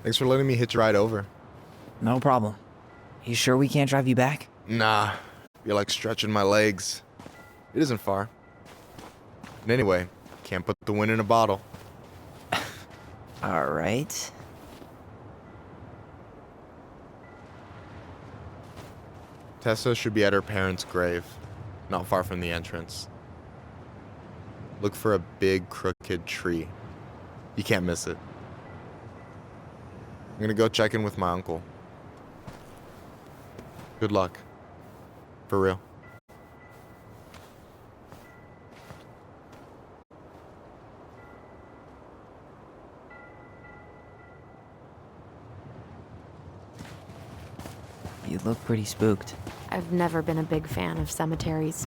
Thanks for letting me hitch a ride over. No problem. You sure we can't drive you back? Nah, you're like stretching my legs. It isn't far. And anyway, can't put the wind in a bottle. All right. Tessa should be at her parents' grave, not far from the entrance. Look for a big crooked tree. You can't miss it. I'm gonna go check in with my uncle. Good luck. For real. You look pretty spooked. I've never been a big fan of cemeteries.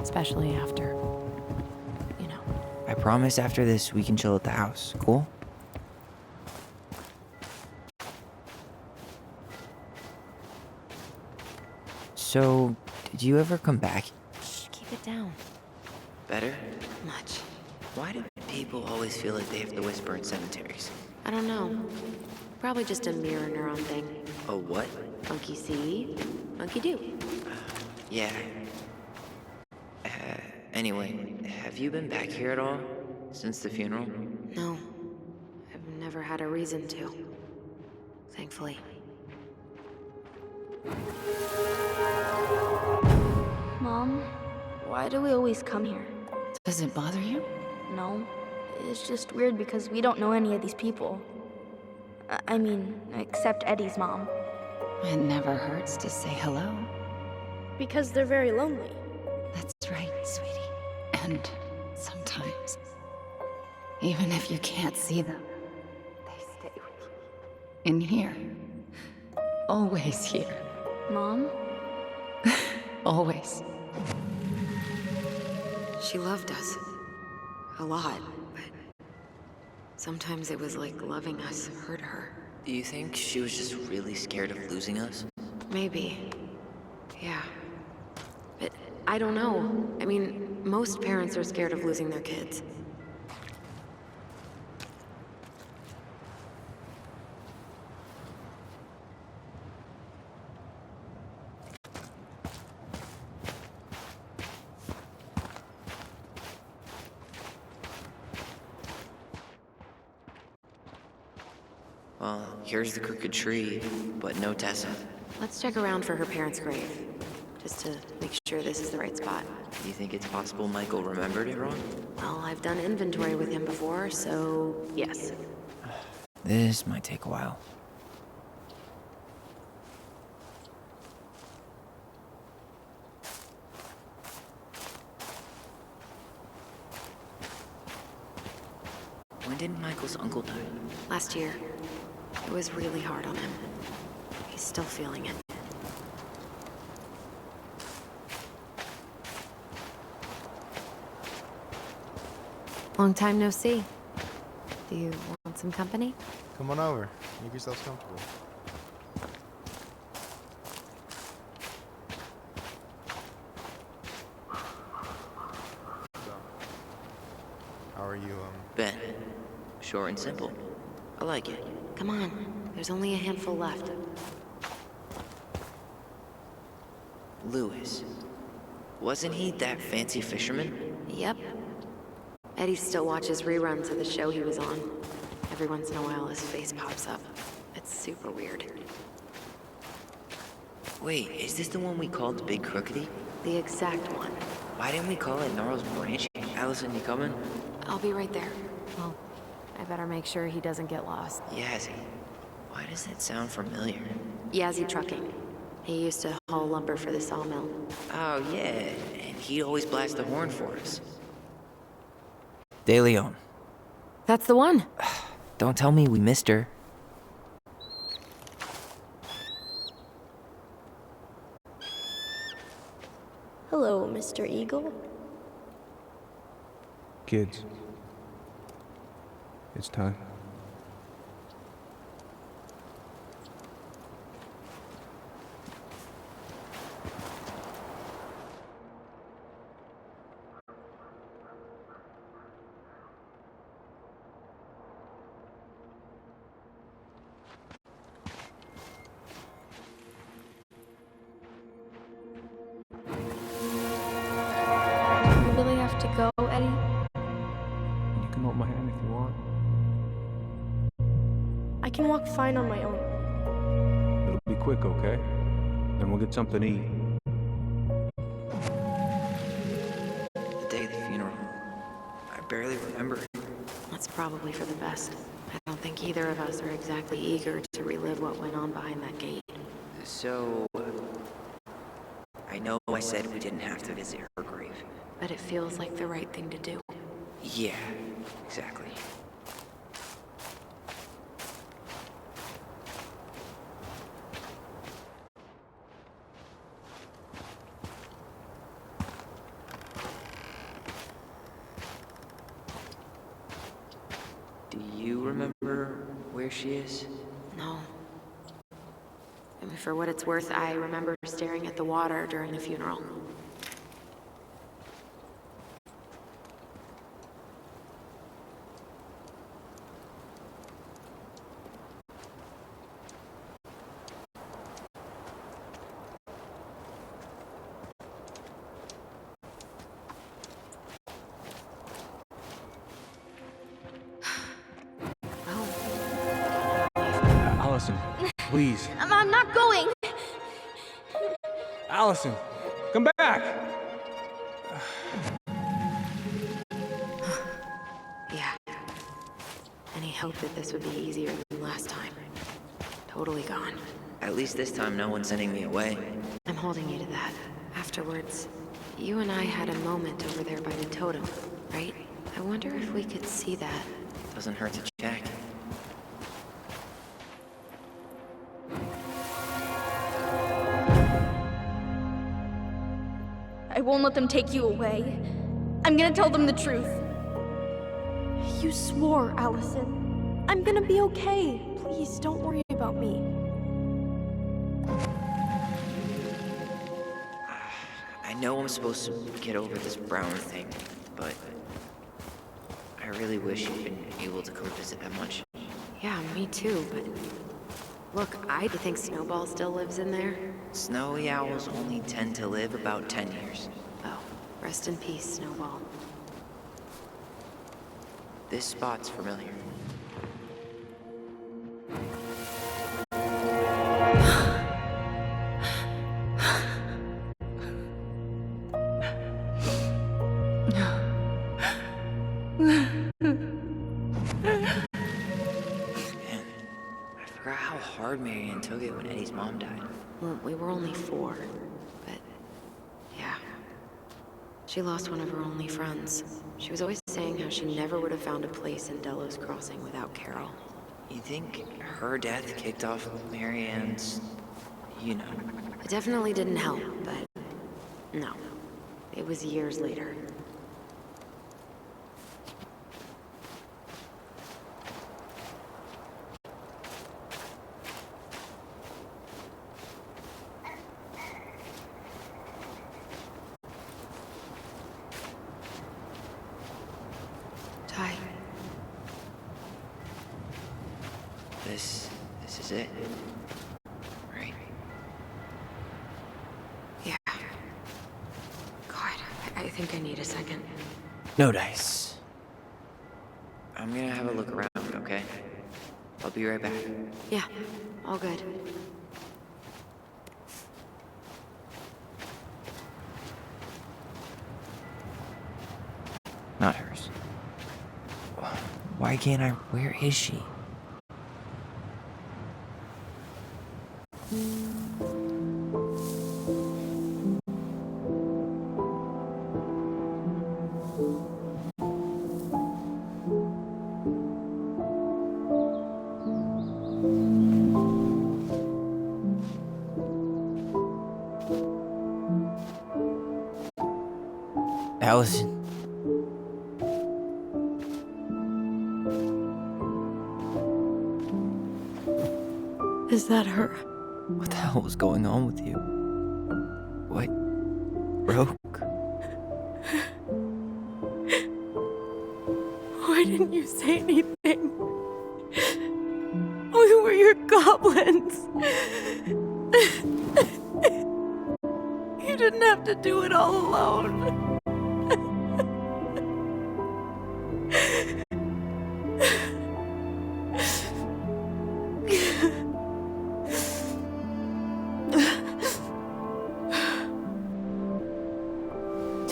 Especially after, you know. I promise after this we can chill at the house. Cool? So, did you ever come back? Shh, keep it down. Better? Much. Why do people always feel like they have to whisper in cemeteries? I don't know. Probably just a mirror neuron thing. A what? Monkey see, monkey do. Yeah. Anyway, have you been back here at all? Since the funeral? No. I've never had a reason to. Thankfully. Mom, why do we always come here? Does it bother you? No. It's just weird because we don't know any of these people. I mean, except Eddie's mom. It never hurts to say hello. Because they're very lonely. That's right, sweetie. And sometimes, even if you can't see them, they stay with you. In here. Always here. Mom? Always. She loved us. A lot, but sometimes it was like loving us hurt her. Do you think she was just really scared of losing us? Maybe. Yeah. But I don't know. I mean, most parents are scared of losing their kids. Well, here's the crooked tree, but no Tessa. Let's check around for her parents' grave, just to make sure this is the right spot. Do you think it's possible Michael remembered it wrong? Well, I've done inventory with him before, so yes. This might take a while. When did Michael's uncle die? Last year. It was really hard on him. He's still feeling it. Long time no see. Do you want some company? Come on over. Make yourselves comfortable. How are you, Ben. Short and simple. I like it. Come on. There's only a handful left. Lewis. Wasn't he that fancy fisherman? Yep. Eddie still watches reruns of the show he was on. Every once in a while, his face pops up. It's super weird. Wait, is this the one we called the Big Crookedy? The exact one. Why didn't we call it Gnarls Branch? Alyson, you coming? I'll be right there. Well, I better make sure he doesn't get lost. Yazzie. Why does that sound familiar? Yazzie Trucking. He used to haul lumber for the sawmill. Oh, yeah. And he'd always blast the horn for us. De Leon. That's the one. Don't tell me we missed her. Hello, Mr. Eagle. Kids, it's time. Eddie? You can hold my hand if you want. I can walk fine on my own. It'll be quick, okay? Then we'll get something to eat. The day of the funeral. I barely remember it. That's probably for the best. I don't think either of us are exactly eager to relive what went on behind that gate. So, I know I said we didn't have to visit her grave. But it feels like the right thing to do. Yeah, exactly. Do you remember where she is? No. I mean, for what it's worth, I remember staring at the water during the funeral. Alyson, please. I'm not going! Alyson, come back! Yeah. Any hope that this would be easier than last time? Totally gone. At least this time no one's sending me away. I'm holding you to that. Afterwards, you and I had a moment over there by the totem, right? I wonder if we could see that. Doesn't hurt to check. I won't let them take you away. I'm gonna tell them the truth. You swore, Alyson. I'm gonna be okay. Please, don't worry about me. I know I'm supposed to get over this Brown thing, but I really wish you'd been able to come visit that much. Yeah, me too, but... Look, I think Snowball still lives in there. Snowy owls only tend to live about 10 years. Oh, rest in peace, Snowball. This spot's familiar. Marianne took it when Eddie's mom died. Well, we were only 4, but yeah. She lost one of her only friends. She was always saying how she never would have found a place in Delos Crossing without Carol. You think her death kicked off Marianne's, you know? It definitely didn't help, but no. It was years later. Ty. This is it. Right? Yeah. God, I think I need a second. No dice. I'm gonna have a look around, okay? I'll be right back. Yeah, all good. Not hers. Why can't I? Where is she? Alyson. Is that her? What the hell was going on with you? What broke? Why didn't you say anything? We were your goblins. You didn't have to do it all alone.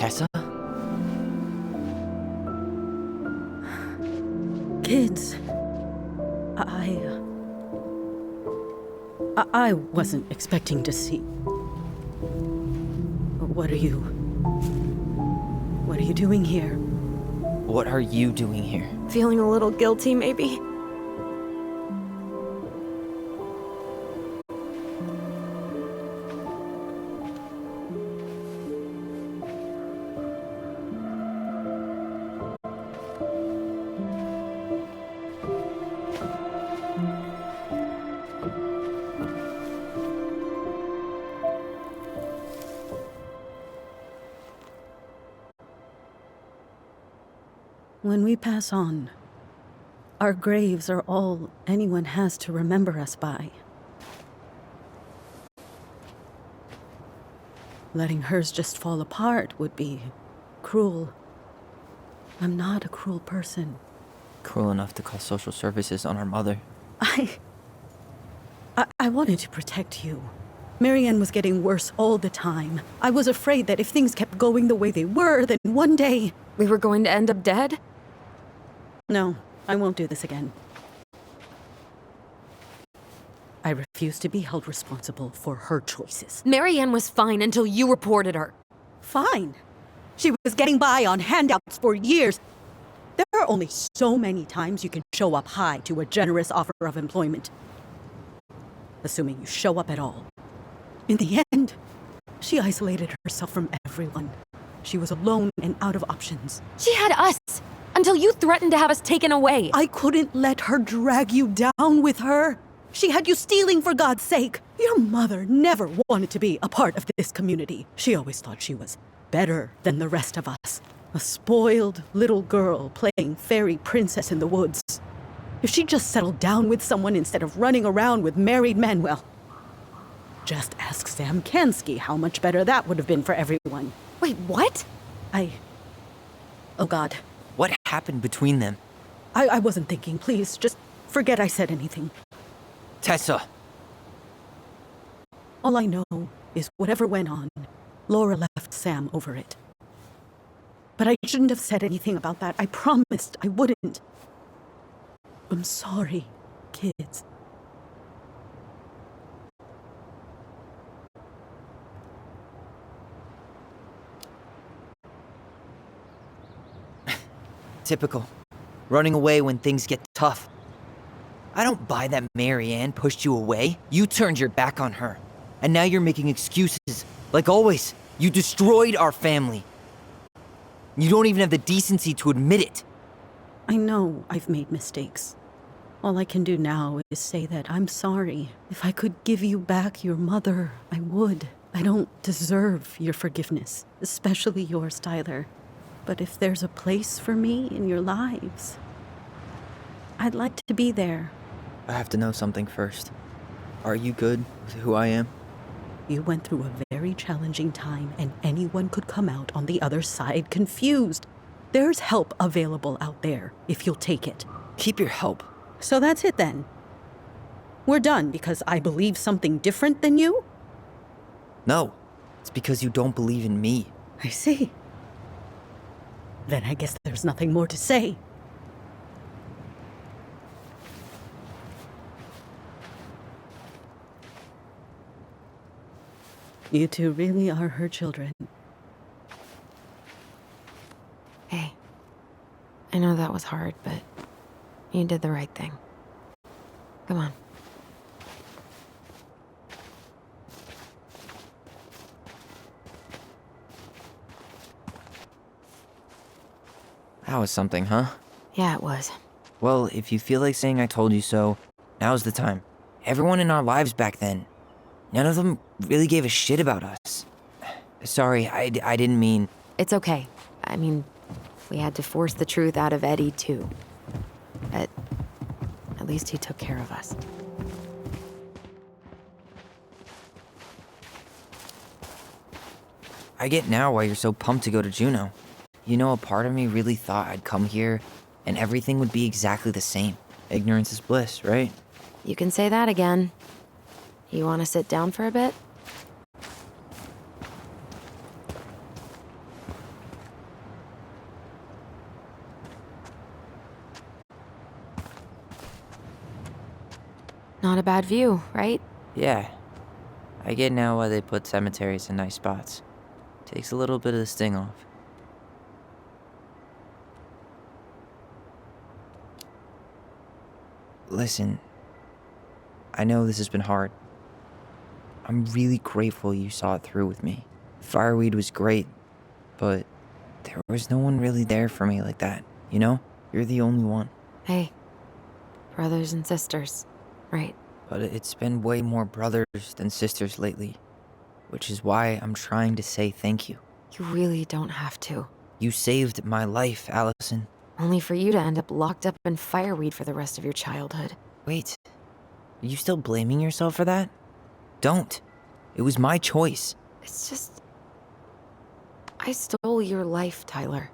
Tessa? Kids, I wasn't expecting to see. What are you doing here? What are you doing here? Feeling a little guilty, maybe? When we pass on, our graves are all anyone has to remember us by. Letting hers just fall apart would be cruel. I'm not a cruel person. Cruel enough to call social services on our mother. I wanted to protect you. Marianne was getting worse all the time. I was afraid that if things kept going the way they were, then one day... We were going to end up dead? No, I won't do this again. I refuse to be held responsible for her choices. Marianne was fine until you reported her. Fine. She was getting by on handouts for years. There are only so many times you can show up high to a generous offer of employment. Assuming you show up at all. In the end, she isolated herself from everyone. She was alone and out of options. She had us! Until you threatened to have us taken away. I couldn't let her drag you down with her. She had you stealing for God's sake. Your mother never wanted to be a part of this community. She always thought she was better than the rest of us. A spoiled little girl playing fairy princess in the woods. If she just settled down with someone instead of running around with married men, well, just ask Sam Kansky how much better that would have been for everyone. Wait, what? Oh God. What happened between them? I wasn't thinking. Please, just forget I said anything. Tessa! All I know is whatever went on, Laura left Sam over it. But I shouldn't have said anything about that. I promised I wouldn't. I'm sorry, kids. Typical. Running away when things get tough. I don't buy that Marianne pushed you away. You turned your back on her. And now you're making excuses. Like always, you destroyed our family. You don't even have the decency to admit it. I know I've made mistakes. All I can do now is say that I'm sorry. If I could give you back your mother, I would. I don't deserve your forgiveness, especially yours, Tyler. But if there's a place for me in your lives, I'd like to be there. I have to know something first. Are you good with who I am? You went through a very challenging time, and anyone could come out on the other side confused. There's help available out there, if you'll take it. Keep your help. So that's it then. We're done because I believe something different than you? No, it's because you don't believe in me. I see. Then I guess there's nothing more to say. You two really are her children. Hey, I know that was hard, but you did the right thing. Come on. That was something, huh? Yeah, it was. Well, if you feel like saying I told you so, now's the time. Everyone in our lives back then, none of them really gave a shit about us. Sorry, I didn't mean... It's okay. I mean, we had to force the truth out of Eddie, too. But at least he took care of us. I get now why you're so pumped to go to Juneau. You know, a part of me really thought I'd come here and everything would be exactly the same. Ignorance is bliss, right? You can say that again. You want to sit down for a bit? Not a bad view, right? Yeah. I get now why they put cemeteries in nice spots. Takes a little bit of the sting off. Listen, I know this has been hard. I'm really grateful you saw it through with me. Fireweed was great, but there was no one really there for me like that, you know? You're the only one. Hey, brothers and sisters, right? But it's been way more brothers than sisters lately, which is why I'm trying to say thank you. You really don't have to. You saved my life, Allison. Only for you to end up locked up in fireweed for the rest of your childhood. Wait, are you still blaming yourself for that? Don't. It was my choice. It's just... I stole your life, Tyler.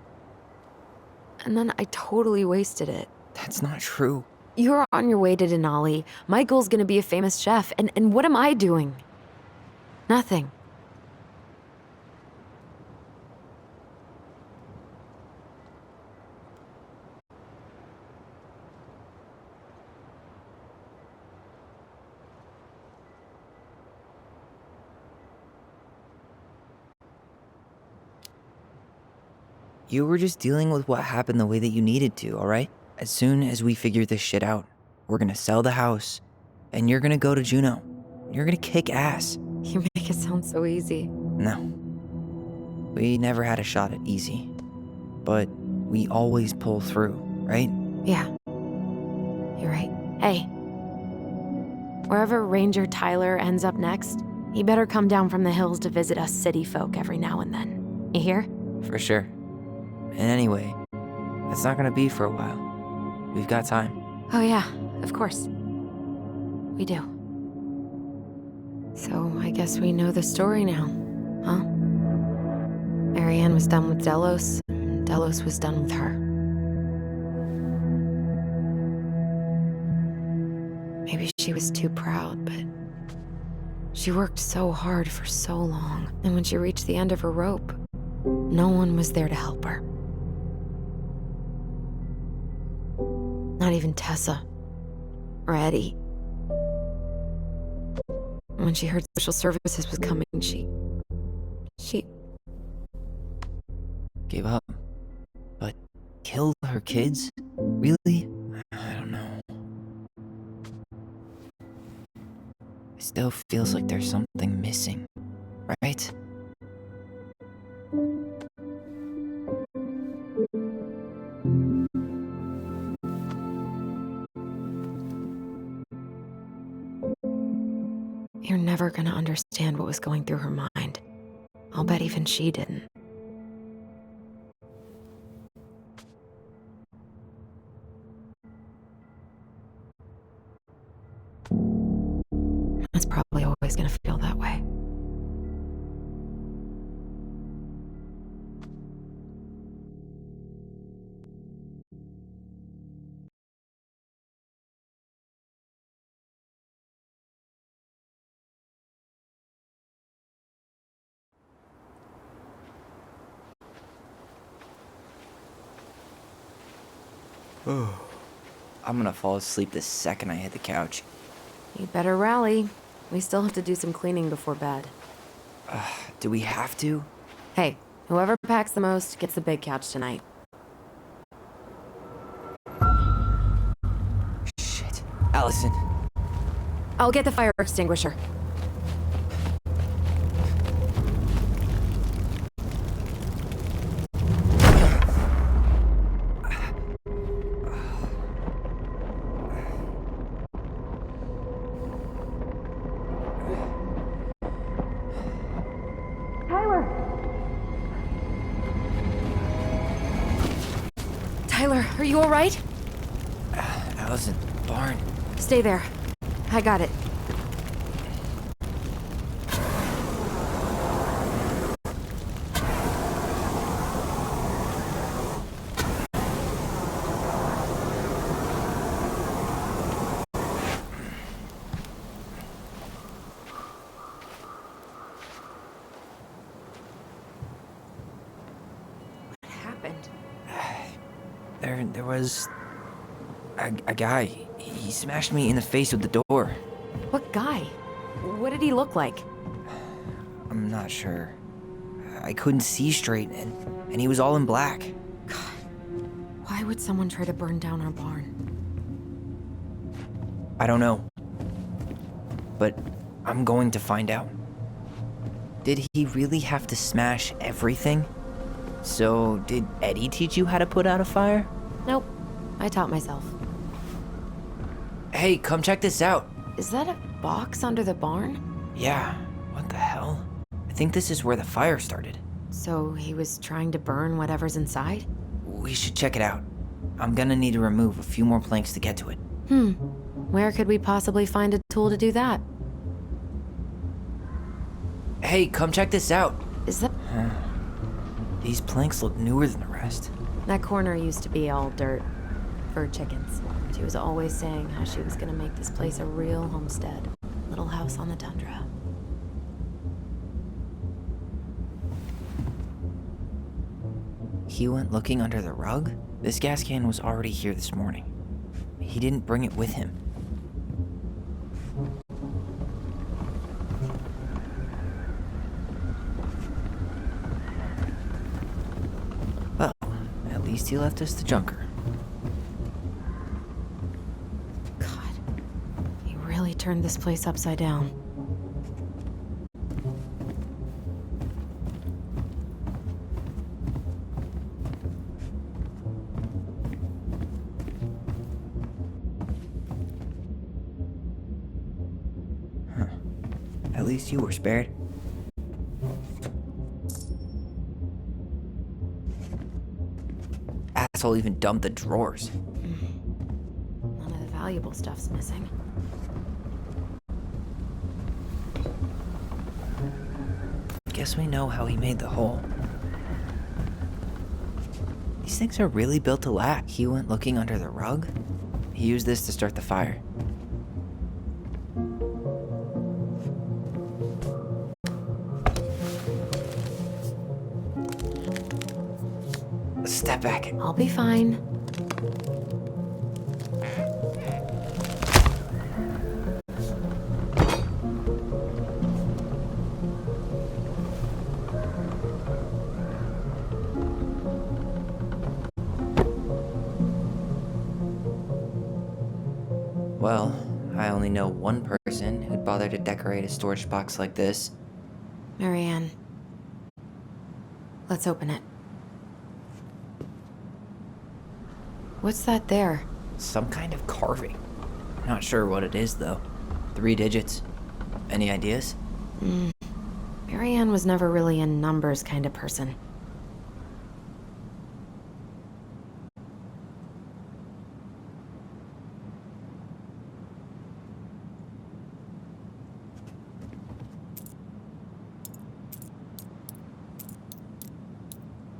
And then I totally wasted it. That's not true. You're on your way to Denali. Michael's gonna be a famous chef, and what am I doing? Nothing. You were just dealing with what happened the way that you needed to, alright? As soon as we figure this shit out, we're gonna sell the house, and you're gonna go to Juneau. You're gonna kick ass. You make it sound so easy. No. We never had a shot at easy. But we always pull through, right? Yeah. You're right. Hey. Wherever Ranger Tyler ends up next, he better come down from the hills to visit us city folk every now and then. You hear? For sure. And anyway, that's not gonna be for a while. We've got time. Oh yeah, of course. We do. So I guess we know the story now, huh? Marianne was done with Delos, and Delos was done with her. Maybe she was too proud, but she worked so hard for so long, and when she reached the end of her rope, no one was there to help her. Not even Tessa or Eddie. When she heard social services was coming, she Gave up. But killed her kids? Really? I don't know. It still feels like there's something missing, right? You're never gonna understand what was going through her mind. I'll bet even she didn't. It's probably always gonna feel that way. I'm gonna fall asleep the second I hit the couch. You better rally. We still have to do some cleaning before bed. Do we have to? Hey, whoever packs the most gets the big couch tonight. Shit. Allison. I'll get the fire extinguisher. Tyler, are you all right? Allison, barn. Stay there. I got it. What happened? There was A guy. He smashed me in the face with the door. What guy? What did he look like? I'm not sure. I couldn't see straight, and he was all in black. Why would someone try to burn down our barn? I don't know. But I'm going to find out. Did he really have to smash everything? So, did Eddie teach you how to put out a fire? Nope. I taught myself. Hey, come check this out. Is that a box under the barn? Yeah, what the hell? I think this is where the fire started. So he was trying to burn whatever's inside? We should check it out. I'm gonna need to remove a few more planks to get to it. Where could we possibly find a tool to do that? Hey, come check this out. Is that... These planks look newer than the rest. That corner used to be all dirt. For chickens. She was always saying how she was gonna make this place a real homestead. Little house on the tundra. He went looking under the rug? This gas can was already here this morning. He didn't bring it with him. Well, at least he left us the junker. God. He really turned this place upside down. At least you were spared. Asshole even dumped the drawers. None of the valuable stuff's missing. Guess we know how he made the hole. These things are really built to last. He went looking under the rug. He used this to start the fire. Step back. I'll be fine. Well, I only know one person who'd bother to decorate a storage box like this. Marianne. Let's open it. What's that there? Some kind of carving. Not sure what it is, though. 3 digits. Any ideas? Marianne was never really a numbers kind of person.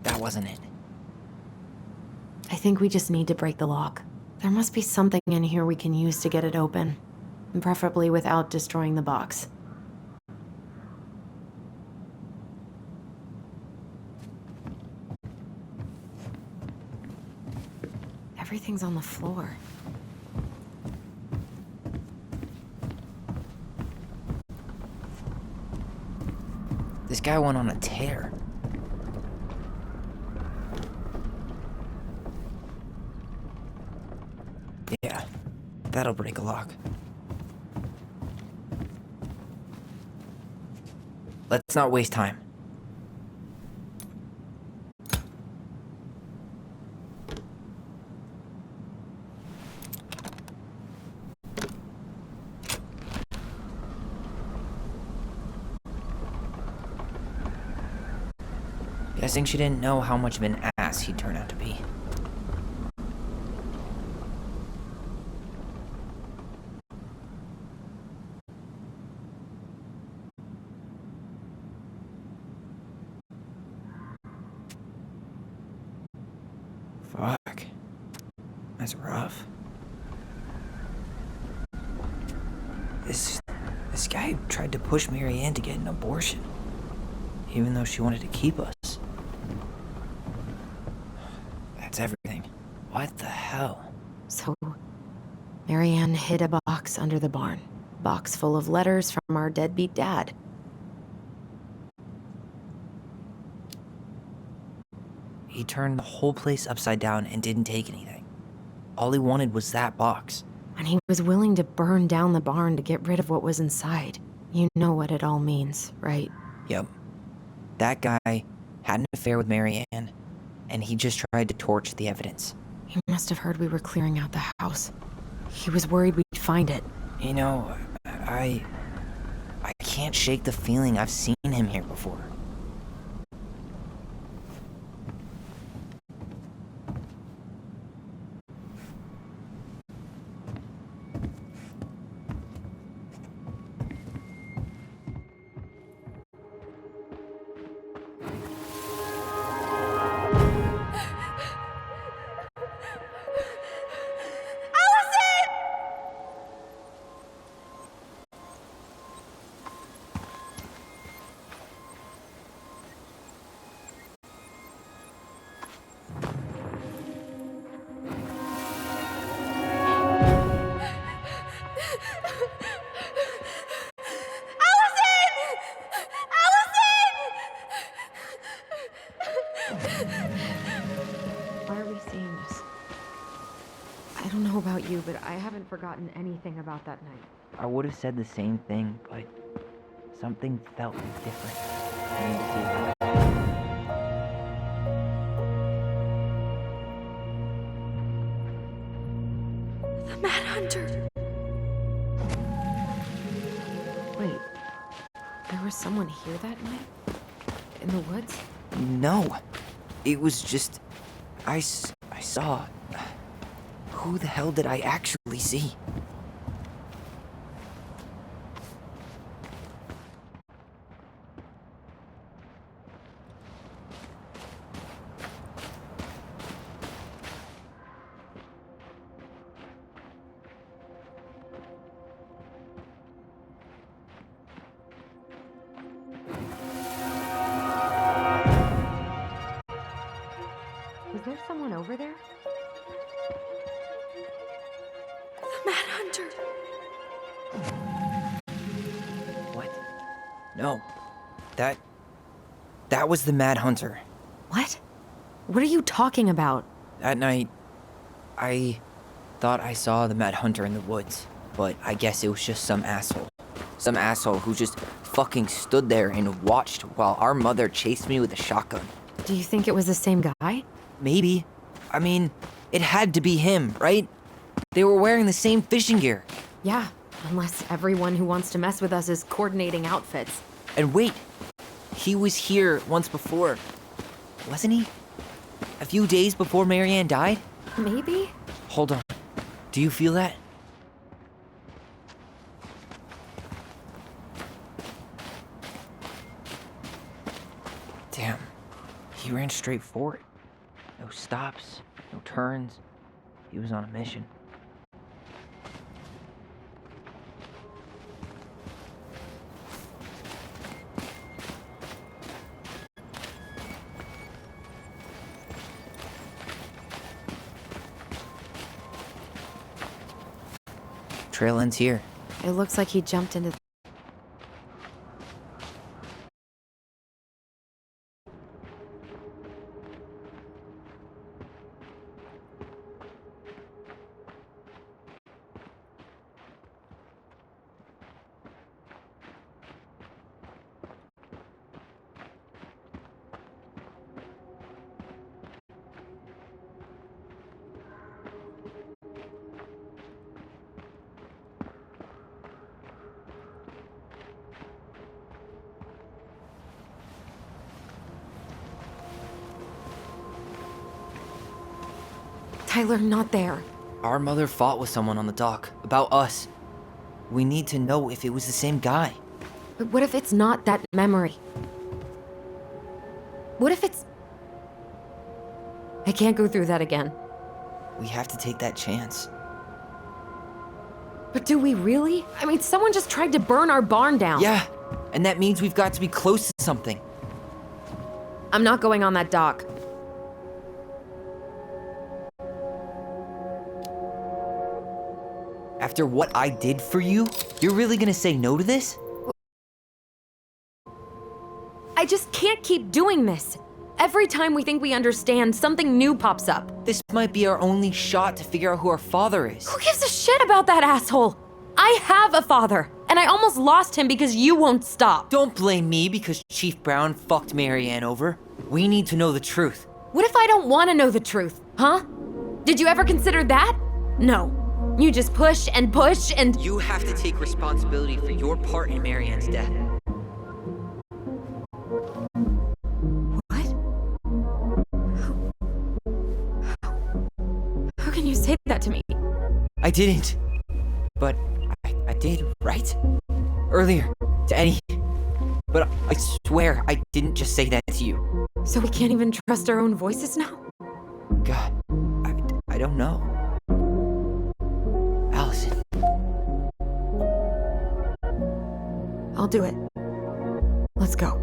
That wasn't it. I think we just need to break the lock. There must be something in here we can use to get it open. And preferably without destroying the box. Everything's on the floor. This guy went on a tear. Yeah, that'll break a lock. Let's not waste time. Guessing she didn't know how much of an ass he'd turn out to be. Fuck. That's rough. This guy tried to push Marianne to get an abortion, even though she wanted to keep us. That's everything. What the hell? So, Marianne hid a box under the barn. Box full of letters from our deadbeat dad. He turned the whole place upside down and didn't take anything. All he wanted was that box. And he was willing to burn down the barn to get rid of what was inside. You know what it all means, right? Yep. That guy had an affair with Marianne, and he just tried to torch the evidence. He must have heard we were clearing out the house. He was worried we'd find it. You know, I can't shake the feeling I've seen him here before. Why are we seeing this? I don't know about you, but I haven't forgotten anything about that night. I would have said the same thing, but something felt different. I need to see it. The Mad Hunter. Wait, there was someone here that night? In the woods? No, it was just, I saw, who the hell did I actually see? Was there someone over there? The Mad Hunter. What? No, that was the Mad Hunter. What? What are you talking about? That night, I thought I saw the Mad Hunter in the woods, but I guess it was just some asshole. Some asshole who just fucking stood there and watched while our mother chased me with a shotgun. Do you think it was the same guy? Maybe. I mean, it had to be him, right? They were wearing the same fishing gear. Yeah, unless everyone who wants to mess with us is coordinating outfits. And wait, he was here once before, wasn't he? A few days before Marianne died? Maybe? Hold on. Do you feel that? Damn. He ran straight for it. No stops, no turns. He was on a mission. Trail ends here. It looks like he jumped into... Tyler, not there. Our mother fought with someone on the dock about us. We need to know if it was the same guy. But what if it's not that memory? What if it's... I can't go through that again. We have to take that chance. But do we really? I mean, someone just tried to burn our barn down. Yeah, and that means we've got to be close to something. I'm not going on that dock. After what I did for you, you're really gonna say no to this? I just can't keep doing this. Every time we think we understand, something new pops up. This might be our only shot to figure out who our father is. Who gives a shit about that asshole? I have a father, and I almost lost him because you won't stop. Don't blame me because Chief Brown fucked Marianne over. We need to know the truth. What if I don't want to know the truth, huh? Did you ever consider that? No. You just push and push and... You have to take responsibility for your part in Marianne's death. What? How can you say that to me? I didn't. But I did, right? Earlier, to Eddie. But I swear I didn't just say that to you. So we can't even trust our own voices now? God, I don't know. Alyson. I'll do it. Let's go.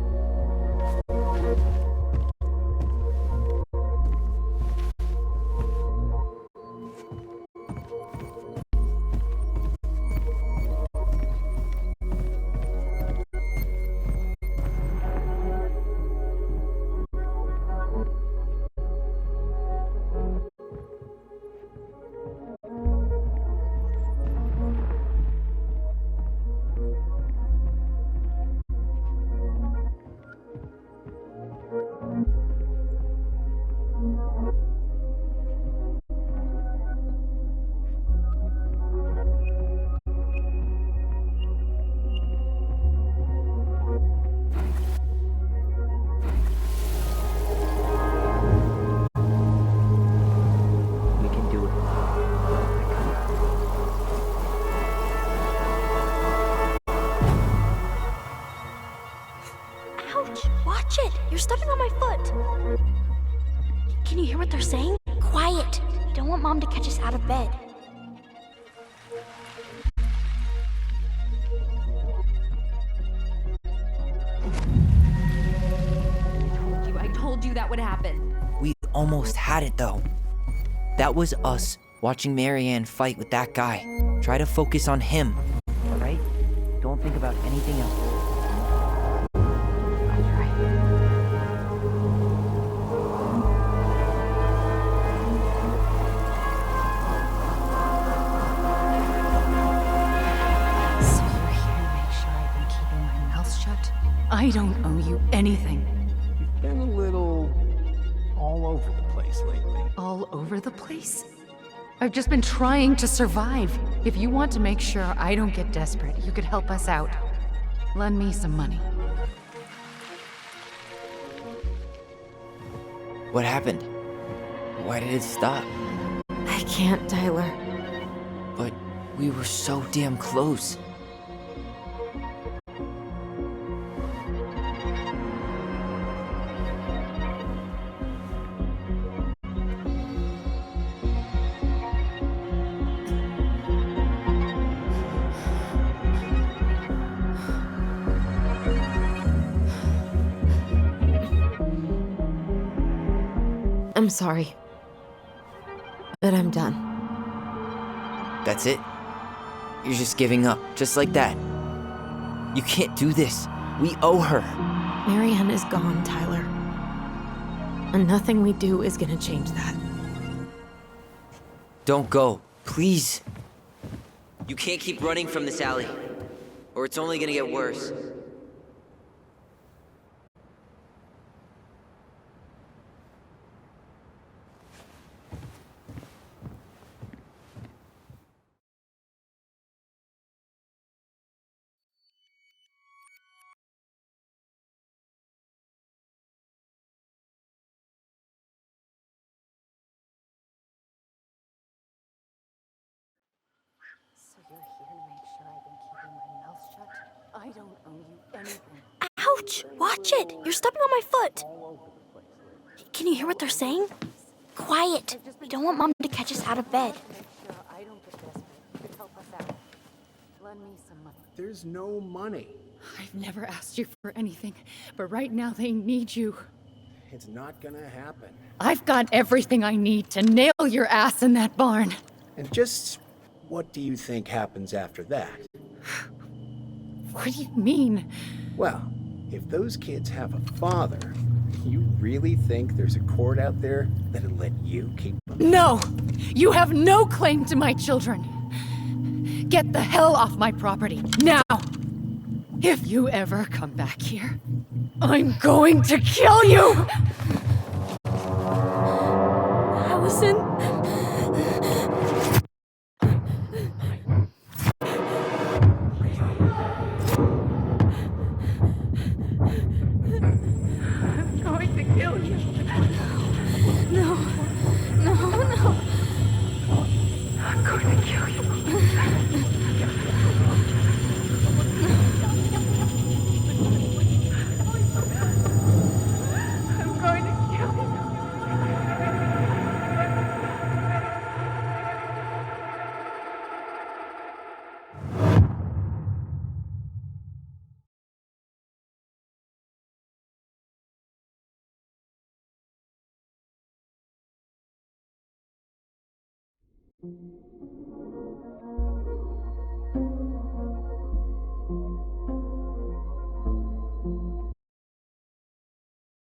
We can do it. Ouch! Watch it! You're stepping on my foot! Can you hear what they're saying? Quiet! We don't want Mom to catch us out of bed. I told you that would happen. We almost had it though. That was us watching Marianne fight with that guy. Try to focus on him, alright? Don't think about anything else. So you're here to make sure I've been keeping my mouth shut? I don't owe you anything. You've been a little all over the place lately. All over the place? I've just been trying to survive. If you want to make sure I don't get desperate, you could help us out. Lend me some money. What happened? Why did it stop? I can't, Tyler. But we were so damn close. I'm sorry. But I'm done. That's it? You're just giving up, just like that. You can't do this. We owe her. Marianne is gone, Tyler. And nothing we do is gonna change that. Don't go, please. You can't keep running from this alley, or it's only gonna get worse. So you're here to make sure I've been keeping my mouth shut? I don't owe you anything. Ouch! Watch it! You're stepping on my foot! Can you hear what they're saying? Quiet! We don't want Mom to catch us out of bed. Make sure I don't get desperate. You could help us out. Lend me some money. There's no money. I've never asked you for anything, but right now they need you. It's not gonna happen. I've got everything I need to nail your ass in that barn. And just What do you think happens after that? What do you mean? Well, if those kids have a father, you really think there's a court out there that'll let you keep them? No! You have no claim to my children! Get the hell off my property, now! If you ever come back here, I'm going to kill you! Alyson? I'm going to kill you. No. No, no. I'm going to kill you. I'm going to kill you.